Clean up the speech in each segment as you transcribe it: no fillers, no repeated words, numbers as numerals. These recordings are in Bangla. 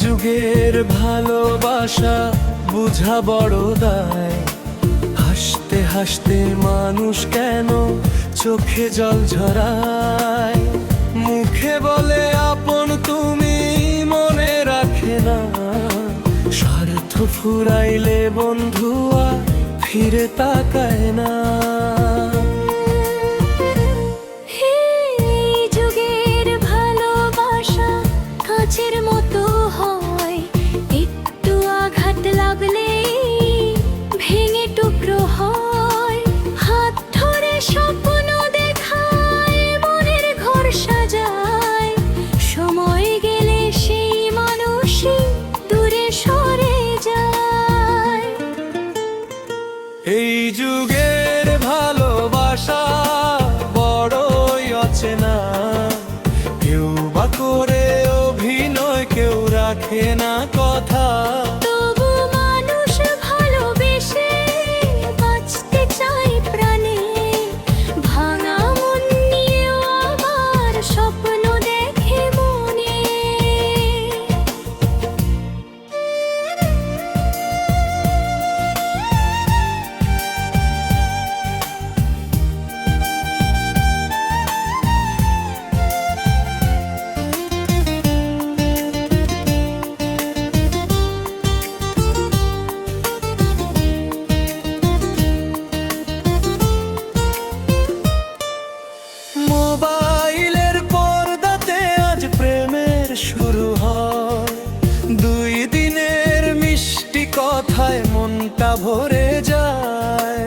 যুগের ভালোবাসা বুঝা বড় দায়। হাসতে হাসতে মানুষ কেন চোখে জল ঝরায়? মুখে বলে আপন তুমি, মনে রাখে না। স্বার্থ ফুরাইলে বন্ধুয়া ফিরে তাকায় না। কাচের মতো হয়, একটু আঘাত লাগলে ভেঙে টুকরো হয়। হাত ধরে স্বপ্ন দেখায়, মনের ঘর সাজায়। সময় গেলে সেই মানুষই দূরে সরে যায়। এই যুগের ভালোবাসা বড়ই অচেনা। কেউ বা করে অভিনয়, কেউ রাখে না কথা। তবু মানুষ ভালোবেসে বাঁচতে চায় প্রাণে। ভাঙা মন নিয়েও আবার স্বপ্ন দেখে মনে। মোবাইলের পর্দাতে আজ প্রেমের শুরু হয়। 2 দিনের মিষ্টি কথায় মনটা ভরে যায়।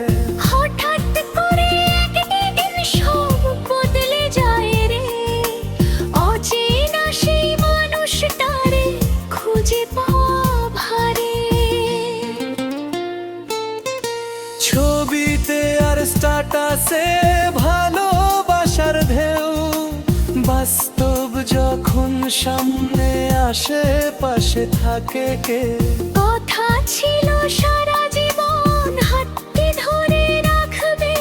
হঠাৎ করে একদিন সব বদলে যায় রে। অচেনা সেই মানুষটারে খুঁজে পাওয়া ভারে। ছবিতে আর স্ট্যাটাসে ভালোবাসার ঢেউ, বাস্তব যখন সামনে আসে পাশে থাকে কে? কথা ছিল সারা জীবন হাতটি ধরে রাখবে।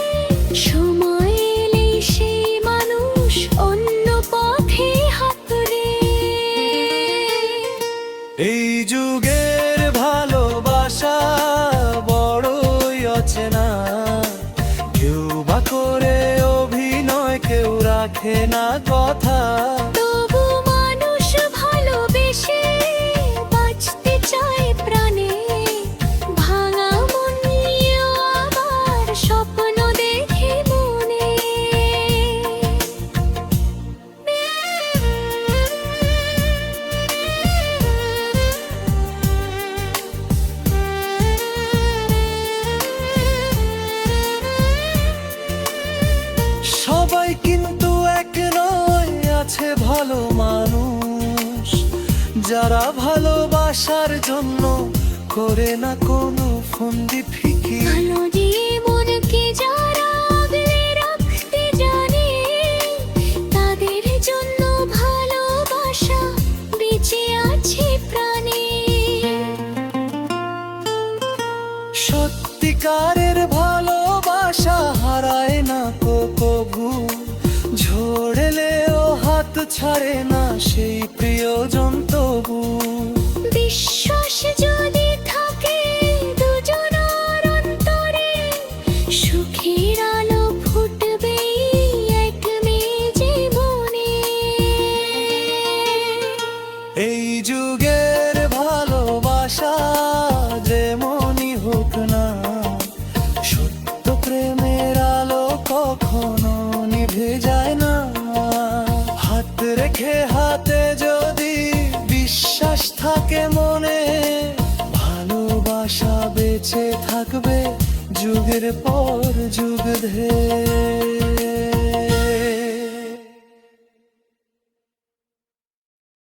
সময় এলেই সেই মানুষ অন্য পথে হাতরে। এই যুগের ভালোবাসা বড়ই অচেনা। কেউ বা করে অভিনয়, কেউ রাখে না কথা। তবু মানুষ ভালোবেসে বাঁচতে চায় প্রাণে। ভাঙা মন নিয়েও আবার স্বপ্ন দেখে মনে। সবাই কিন্তু এক নয়, আছে ভালো মানুষ যারা ভালোবাসার জন্য করে না কোনো ফন্দি ফিকি। ভালো দিয়ে মনকে যারা আগলে রাখতে জানে, তাদের জন্য ভালোবাসা বেঁচে আছে প্রাণে। সত্যিকারের ভালোবাসা হারায় না কভু। ঝড়লেও হাত ছাড়ে না সেই প্রিয়জন তবু। বিশ্বাস যদি থাকে দুজনার অন্তরে, সুখের আলো ফুটবে এক মেয়ে জীবনে। এই যুগের ভালোবাসা যেমনই হোক না, সত্য প্রেমের আলো কখনো নিভে যায় না। হাত রেখে হাতে যদি বিশ্বাস থাকে মনে, ভালোবাসা বেঁচে থাকবে যুগের পর যুগ ধরে।